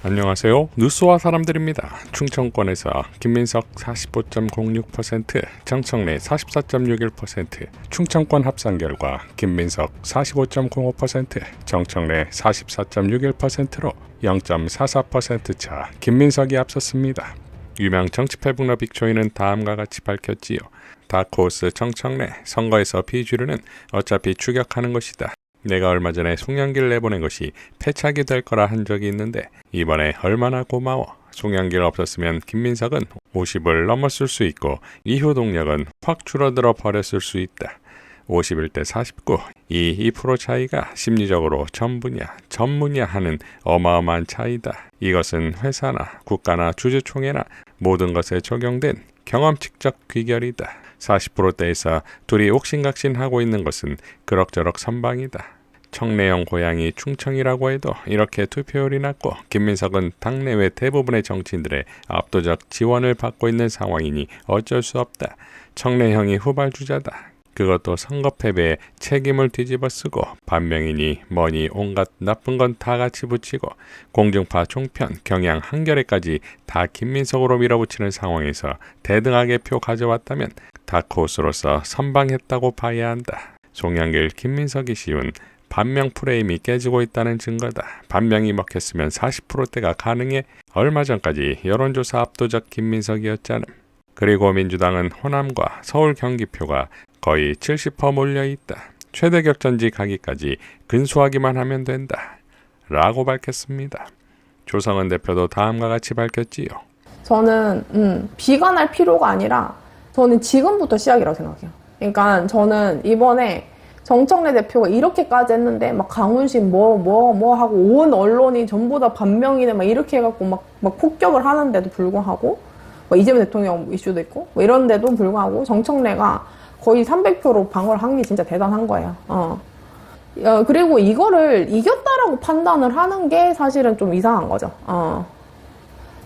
안녕하세요. 뉴스와 사람들입니다. 충청권에서 김민석 45.06%, 정청래 44.61%, 충청권 합산 결과 김민석 45.05%, 정청래 44.61%로 0.44%차 김민석이 앞섰습니다. 유명 정치패북러 빅초이는 다음과 같이 밝혔지요. 다크호스 정청래, 선거에서 비주류는 어차피 추격하는 것이다. 내가 얼마 전에 송영길 내보낸 것이 패착이 될 거라 한 적이 있는데 이번에 얼마나 고마워. 송영길 없었으면 김민석은 50을 넘었을 수 있고 이후 동력은 확 줄어들어 버렸을 수 있다. 51대 49, 이 2% 차이가 심리적으로 전무냐 하는 어마어마한 차이다. 이것은 회사나 국가나 주주총회나 모든 것에 적용된 경험칙적 귀결이다. 40%대에서 둘이 옥신각신하고 있는 것은 그럭저럭 선방이다. 청래형 고향이 충청이라고 해도 이렇게 투표율이 낮고 김민석은 당내외 대부분의 정치인들의 압도적 지원을 받고 있는 상황이니 어쩔 수 없다. 청래형이 후발주자다. 그것도 선거 패배에 책임을 뒤집어쓰고 반명이니 뭐니 온갖 나쁜 건 다 같이 붙이고 공중파 종편 경향 한겨레까지 다 김민석으로 밀어붙이는 상황에서 대등하게 표 가져왔다면 다크호스로서 선방했다고 봐야 한다. 송영길 김민석이 씌운 반명 프레임이 깨지고 있다는 증거다. 반명이 먹혔으면 40%대가 가능해. 얼마 전까지 여론조사 압도적 김민석이었잖음. 그리고 민주당은 호남과 서울 경기표가 거의 70% 몰려있다. 최대 격전지 가기까지 근소하기만 하면 된다. 라고 밝혔습니다. 조성은 대표도 다음과 같이 밝혔지요. 저는 비관할 필요가 아니라 저는 지금부터 시작이라고 생각해요. 그러니까 저는 이번에 정청래 대표가 이렇게까지 했는데 막 강훈식 뭐 하고 온 언론이 전부 다 반명이네 막 이렇게 해갖고 막 폭격을 하는데도 불구하고 막 이재명 대통령 이슈도 있고 뭐 이런데도 불구하고 정청래가 거의 300표로 방어를 한 게 진짜 대단한 거예요. 그리고 이거를 이겼다라고 판단을 하는 게 사실은 좀 이상한 거죠.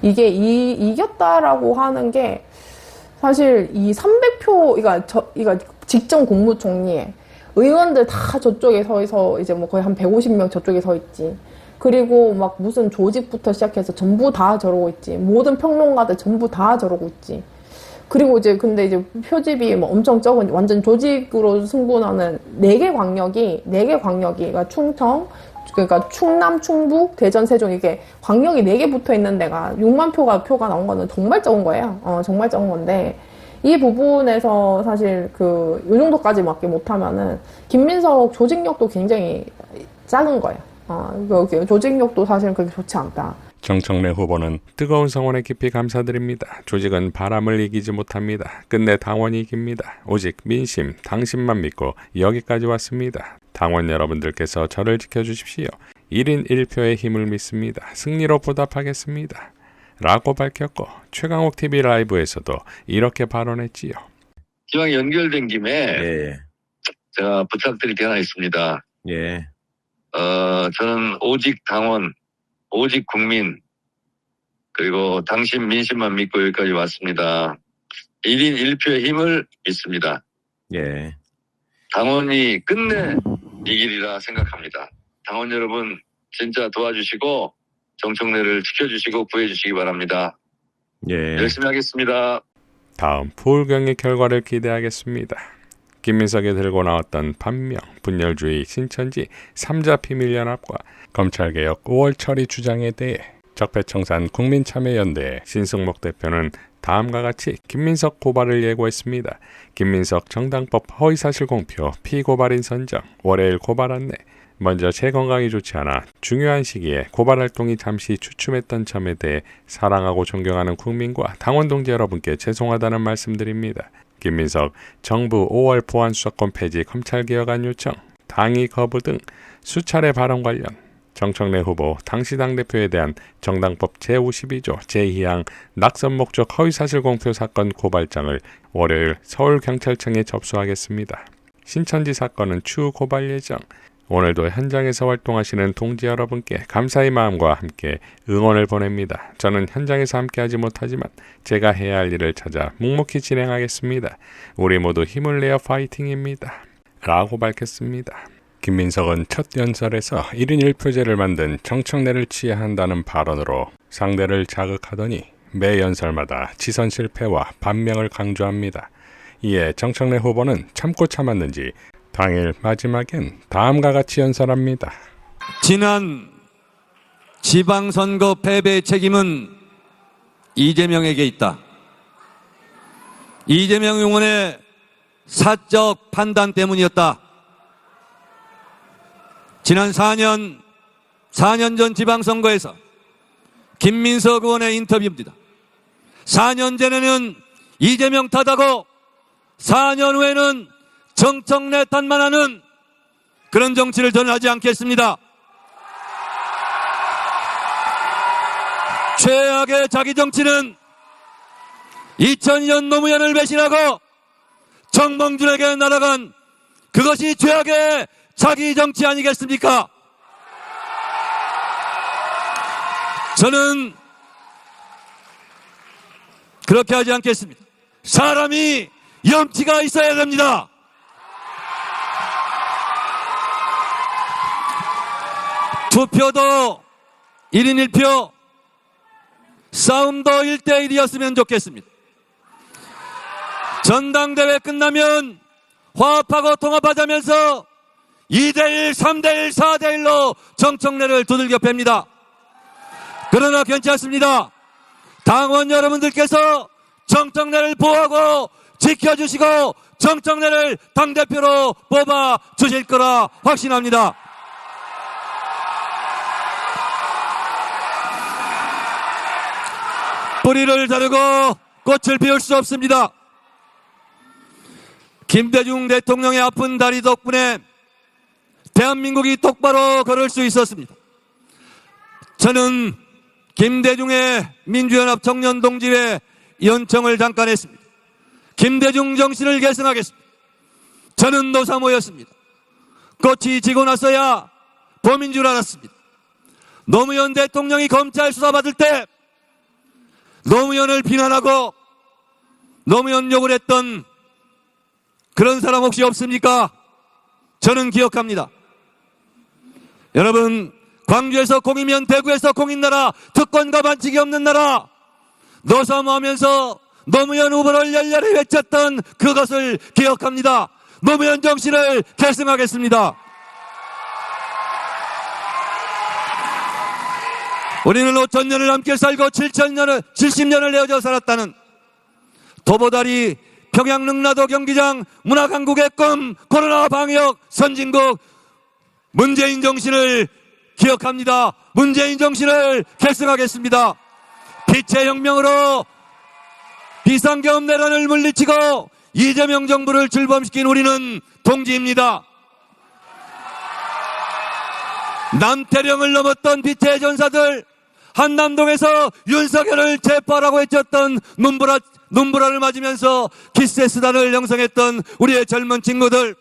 이게 이겼다라고 하는 게 사실 이 300표, 이거 직전 국무총리에 의원들 다 저쪽에 서서 이제 뭐 거의 한 150명 저쪽에 서 있지. 그리고 막 무슨 조직부터 시작해서 전부 다 저러고 있지. 모든 평론가들 전부 다 저러고 있지. 그리고 이제 근데 이제 표집이 뭐 엄청 적은 완전 조직으로 승부나는 4개 광역이 그러니까 그러니까 충남, 충북, 대전, 세종 이게 광역이 4개 붙어 있는 데가 6만 표가 나온 거는 정말 적은 거예요. 정말 적은 건데 이 부분에서 사실 요 정도까지밖에 못하면은 김민석 조직력도 굉장히 작은 거예요. 조직력도 사실은 그렇게 좋지 않다. 정청래 후보는 뜨거운 성원에 깊이 감사드립니다. 조직은 바람을 이기지 못합니다. 끝내 당원이 이깁니다. 오직 민심, 당신만 믿고 여기까지 왔습니다. 당원 여러분들께서 저를 지켜주십시오. 1인 1표의 힘을 믿습니다. 승리로 보답하겠습니다. 라고 밝혔고 최강욱 TV 라이브에서도 이렇게 발언했지요. 기왕 연결된 김에 예. 제가 부탁드릴 게 하나 있습니다. 예. 저는 오직 당원, 오직 국민, 그리고 당신 민심만 믿고 여기까지 왔습니다. 1인 1표의 힘을 믿습니다. 예. 당원이 끝내 이길이라 생각합니다. 당원 여러분 진짜 도와주시고 정청래를 지켜주시고 구해주시기 바랍니다. 예. 열심히 하겠습니다. 다음 부울경의 결과를 기대하겠습니다. 김민석이 들고 나왔던 반명, 분열주의, 신천지, 3자 비밀연합과 검찰개혁 5월 처리 주장에 대해 적폐청산 국민참여연대의 신승목 대표는 다음과 같이 김민석 고발을 예고했습니다. 김민석 정당법 허위사실 공표, 피고발인 선정, 월요일 고발 안내. 먼저 제 건강이 좋지 않아 중요한 시기에 고발 활동이 잠시 주춤했던 점에 대해 사랑하고 존경하는 국민과 당원 동지 여러분께 죄송하다는 말씀드립니다. 김민석 정부 5월 보안수사권 폐지 검찰개혁안 요청, 당의 거부 등 수차례 발언 관련 정청래 후보 당시 당대표에 대한 정당법 제52조 제2항 낙선 목적 허위사실 공표 사건 고발장을 월요일 서울경찰청에 접수하겠습니다. 신천지 사건은 추후 고발 예정. 오늘도 현장에서 활동하시는 동지 여러분께 감사의 마음과 함께 응원을 보냅니다. 저는 현장에서 함께하지 못하지만 제가 해야 할 일을 찾아 묵묵히 진행하겠습니다. 우리 모두 힘을 내어 파이팅입니다. 라고 밝혔습니다. 김민석은 첫 연설에서 1인 1표제를 만든 정청래를 취해야 한다는 발언으로 상대를 자극하더니 매 연설마다 지선 실패와 반명을 강조합니다. 이에 정청래 후보는 참고 참았는지 당일 마지막엔 다음과 같이 연설합니다. 지난 지방선거 패배의 책임은 이재명에게 있다. 이재명 의원의 사적 판단 때문이었다. 지난 4년 전 지방선거에서 김민석 의원의 인터뷰입니다. 4년 전에는 이재명 탓하고 4년 후에는 정청래 탓만 하는 그런 정치를 저는 하지 않겠습니다. 최악의 자기 정치는 2002년 노무현을 배신하고 정몽준에게 날아간 그것이 최악의 자기 정치 아니겠습니까? 저는 그렇게 하지 않겠습니다. 사람이 염치가 있어야 됩니다. 투표도 1인 1표, 싸움도 1대1이었으면 좋겠습니다. 전당대회 끝나면 화합하고 통합하자면서 2대1, 3대1, 4대1로 정청래를 두들겨 팹니다. 그러나 괜찮습니다. 당원 여러분들께서 정청래를 보호하고 지켜주시고 정청래를 당대표로 뽑아 주실 거라 확신합니다. 뿌리를 자르고 꽃을 피울 수 없습니다. 김대중 대통령의 아픈 다리 덕분에 대한민국이 똑바로 걸을 수 있었습니다. 저는 김대중의 민주연합 청년동지회 연청을 잠깐 했습니다. 김대중 정신을 계승하겠습니다. 저는 노사모였습니다. 꽃이 지고 나서야 봄인 줄 알았습니다. 노무현 대통령이 검찰 수사받을 때 노무현을 비난하고 노무현 욕을 했던 그런 사람 혹시 없습니까? 저는 기억합니다. 여러분, 광주에서 공이면 대구에서 공인 나라, 특권과 반칙이 없는 나라, 노사모하면서 노무현 후보를 열렬히 외쳤던 그것을 기억합니다. 노무현 정신을 계승하겠습니다. 우리는 5,000년을 함께 살고 70년을 내어져 살았다는 도보다리, 평양 능라도 경기장, 문화강국의 꿈, 코로나 방역, 선진국, 문재인 정신을 기억합니다. 문재인 정신을 계승하겠습니다. 빛의 혁명으로 비상계엄 내란을 물리치고 이재명 정부를 출범시킨 우리는 동지입니다. 남태령을 넘었던 빛의 전사들, 한남동에서 윤석열을 체포하라고 외쳤던 눈보라를 맞으면서 기세수단을 형성했던 우리의 젊은 친구들,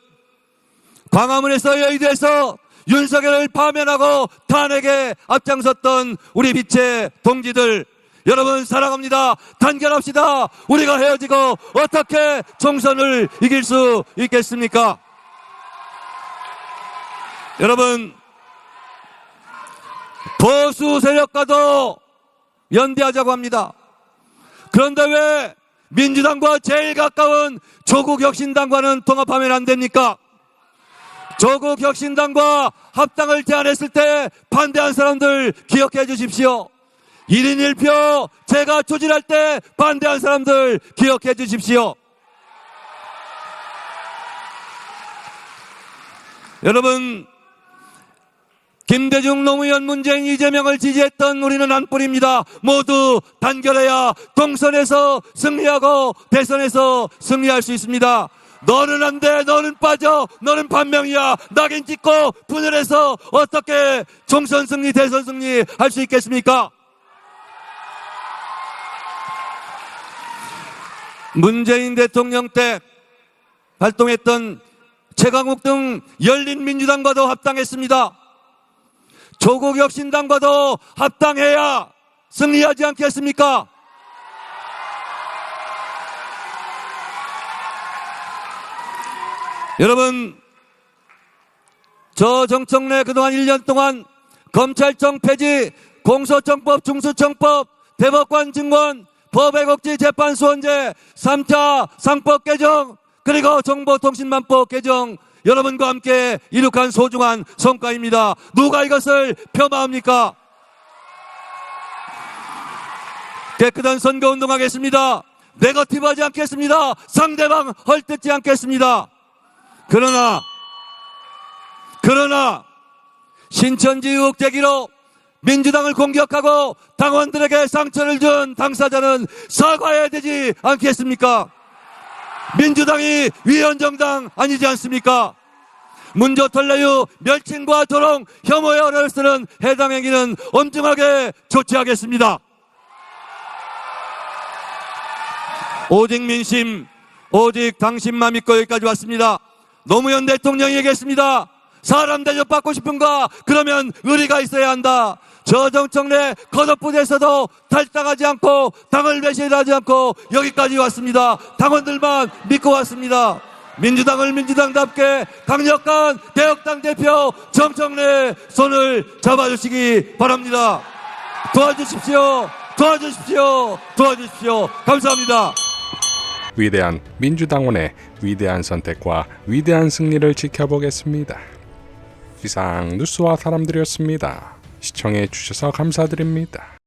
광화문에서 여의도에서 윤석열을 파면하고 탄핵에 앞장섰던 우리 빛의 동지들, 여러분 사랑합니다. 단결합시다. 우리가 헤어지고 어떻게 총선을 이길 수 있겠습니까? 여러분, 보수 세력과도 연대하자고 합니다. 그런데 왜 민주당과 제일 가까운 조국혁신당과는 통합하면 안 됩니까? 조국혁신당과 합당을 제안했을 때 반대한 사람들 기억해 주십시오. 1인 1표 제가 추진할 때 반대한 사람들 기억해 주십시오. 여러분, 김대중, 노무현, 문재인, 이재명을 지지했던 우리는 한 뿌리입니다. 모두 단결해야 동선에서 승리하고 대선에서 승리할 수 있습니다. 너는 안 돼, 너는 빠져, 너는 반명이야, 낙인 찍고 분열해서 어떻게 총선 승리, 대선 승리 할 수 있겠습니까? 문재인 대통령 때 활동했던 최강욱 등 열린민주당과도 합당했습니다. 조국혁신당과도 합당해야 승리하지 않겠습니까? 여러분, 저 정청래 그동안 1년 동안 검찰청 폐지, 공소청법, 중수청법, 대법관 증권, 법외국지 재판소원제, 3차 상법 개정, 그리고 정보통신망법 개정, 여러분과 함께 이룩한 소중한 성과입니다. 누가 이것을 폄하합니까? 깨끗한 선거운동하겠습니다. 네거티브하지 않겠습니다. 상대방 헐뜯지 않겠습니다. 그러나 신천지 의혹 제기로 민주당을 공격하고 당원들에게 상처를 준 당사자는 사과해야 되지 않겠습니까? 민주당이 위헌정당 아니지 않습니까? 문조털레유 멸칭과 조롱 혐오의 어뢰를 쓰는 해당 행위는 엄중하게 조치하겠습니다. 오직 민심, 오직 당신만 믿고 여기까지 왔습니다. 노무현 대통령이 얘기했습니다. 사람 대접받고 싶은가? 그러면 의리가 있어야 한다. 저 정청래 컷오프에서도 탈당하지 않고 당을 배신하지 않고 여기까지 왔습니다. 당원들만 믿고 왔습니다. 민주당을 민주당답게 강력한 개혁당 대표 정청래 손을 잡아주시기 바랍니다. 도와주십시오. 감사합니다. 위대한 민주당원의 위대한 선택과 위대한 승리를 지켜보겠습니다. 이상 뉴스와 사람들이었습니다. 시청해 주셔서 감사드립니다.